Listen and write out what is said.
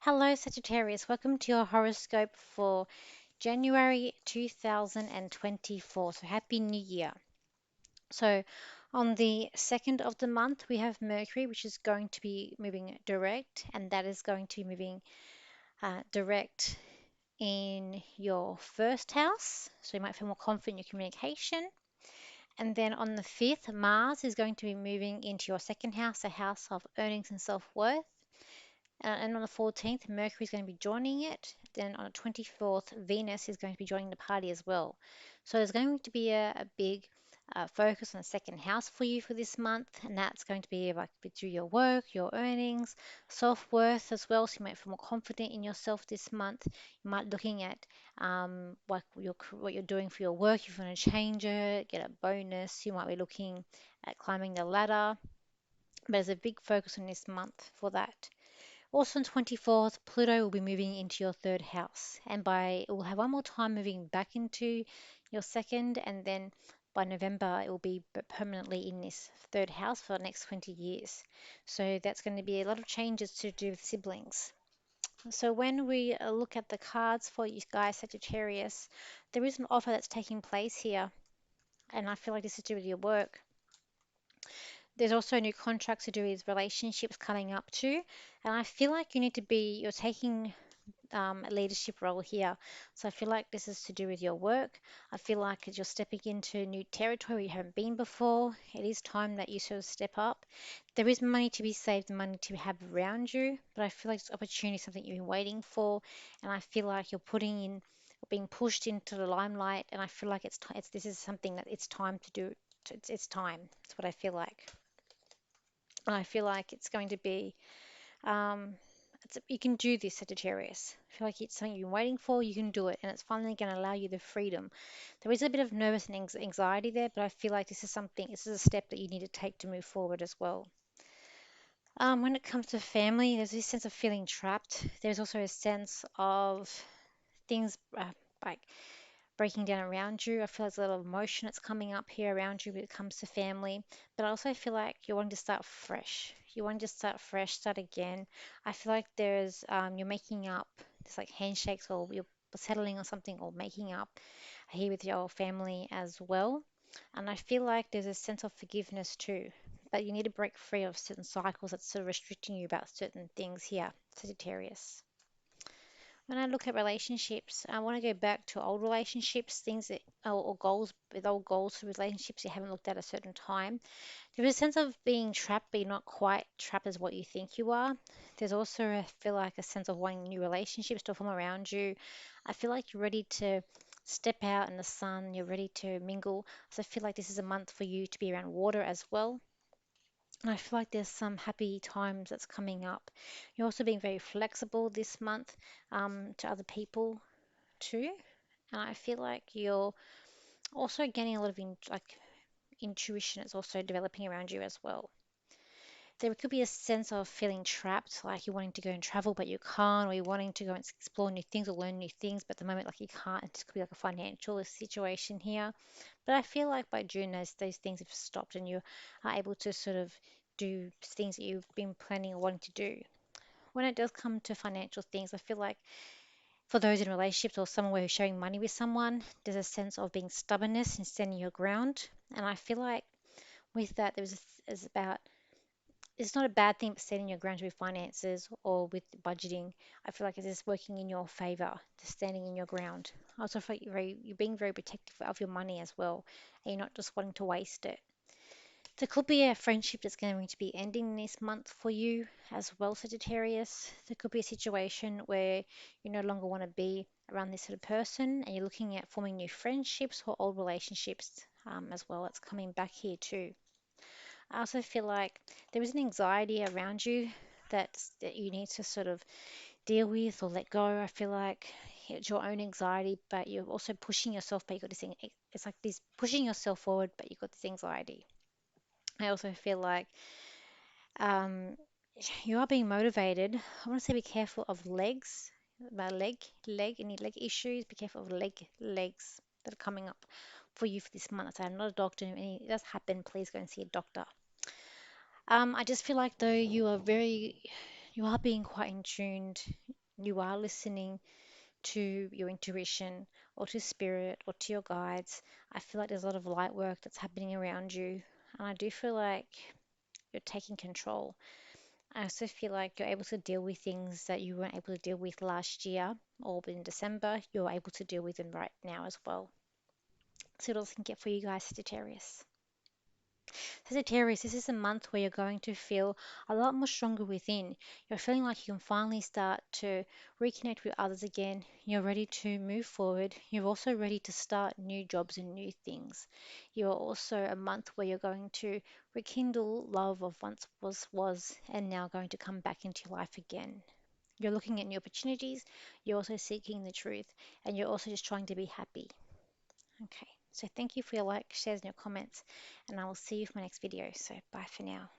Hello, Sagittarius. Welcome to your horoscope for January 2024. So, Happy New Year. So, on the second of the month, we have Mercury, which is going to be moving direct, and that is going to be moving direct in your first house. So, you might feel more confident in your communication. And then on the 5th, Mars is going to be moving into your second house, the house of earnings and self worth. And on the 14th, Mercury is going to be joining it. Then on the 24th, Venus is going to be joining the party as well. So there's going to be a big focus on the second house for you for this month, and that's going to be like through your work, your earnings, self-worth as well. So you might feel more confident in yourself this month. You might be looking at what you're doing for your work. If you want to change it, get a bonus. You might be looking at climbing the ladder. But there's a big focus on this month for that. Also on 24th, Pluto will be moving into your third house, and it will have one more time moving back into your second, and then by November it will be permanently in this third house for the next 20 years. So that's going to be a lot of changes to do with siblings. So when we look at the cards for you guys, Sagittarius, there is an offer that's taking place here, and I feel like this is to do with your work. There's also new contracts to do with relationships coming up too, and I feel like you're taking a leadership role here. So I feel like this is to do with your work. I feel like as you're stepping into new territory where you haven't been before, it is time that you sort of step up. There is money to be saved, money to have around you, but I feel like this opportunity is something you've been waiting for, and I feel like you're putting in, being pushed into the limelight, and I feel like this is something that it's time to do. It's time. That's what I feel like. And I feel like it's going to be um, you can do this, Sagittarius. I feel like it's something you've been waiting for. You can do it, and it's finally going to allow you the freedom. There is a bit of nervous and anxiety there, but I feel like this is a step that you need to take to move forward as well. When it comes to family, there's this sense of feeling trapped. There's also a sense of things like breaking down around you. I feel there's a lot of emotion that's coming up here around you when it comes to family. But I also feel like you're wanting to start fresh. You want to just start fresh, start again. I feel like you're making up, it's like handshakes or you're settling on something or making up here with your family as well. And I feel like there's a sense of forgiveness too. But you need to break free of certain cycles that's sort of restricting you about certain things here, Sagittarius. When I look at relationships, I want to go back to old relationships, things that or goals with old goals for relationships you haven't looked at a certain time. There is a sense of being trapped, but you're not quite trapped as what you think you are. There's also, I feel like, a sense of wanting new relationships to form around you. I feel like you're ready to step out in the sun, you're ready to mingle. So I feel like this is a month for you to be around water as well. And I feel like there's some happy times that's coming up. You're also being very flexible this month to other people too. And I feel like you're also getting a lot of intuition. It's also developing around you as well. There could be a sense of feeling trapped, like you're wanting to go and travel but you can't, or you're wanting to go and explore new things or learn new things, but at the moment like you can't. It could be like a financial situation here. But I feel like by June those things have stopped and you are able to sort of do things that you've been planning or wanting to do. When it does come to financial things, I feel like for those in relationships or someone where you're sharing money with someone, there's a sense of being stubbornness and standing your ground. And I feel like with that, there's about it's not a bad thing standing your ground with finances or with budgeting. I feel like it is working in your favor, just standing in your ground. I also feel like you're being very protective of your money as well, and you're not just wanting to waste it. There could be a friendship that's going to be ending this month for you as well, Sagittarius. There could be a situation where you no longer want to be around this sort of person and you're looking at forming new friendships or old relationships as well. It's coming back here too. I also feel like there is an anxiety around you that you need to sort of deal with or let go. I feel like it's your own anxiety, but you're also pushing yourself, but you've got this thing, it's like this pushing yourself forward, but you've got this anxiety. I also feel like um, you are being motivated. I want to say be careful of legs, any leg issues. Be careful of legs that are coming up for you for this month. So I'm not a doctor. If it does happen, please go and see a doctor. I just feel like though you are being quite in tuned. you are listening to your intuition or to spirit or to your guides. I feel like there's a lot of light work that's happening around you. And I do feel like you're taking control. I also feel like you're able to deal with things that you weren't able to deal with last year or in December. You're able to deal with them right now as well. So what else I can get for you guys, Sagittarius? Sagittarius, this is a month where you're going to feel a lot more stronger within. You're feeling like you can finally start to reconnect with others again. You're ready to move forward. You're also ready to start new jobs and new things. You're also a month where you're going to rekindle love of once was and now going to come back into your life again. You're looking at new opportunities. You're also seeking the truth, and you're also just trying to be happy. Okay, so thank you for your likes, shares, and your comments, and I will see you for my next video. So bye for now.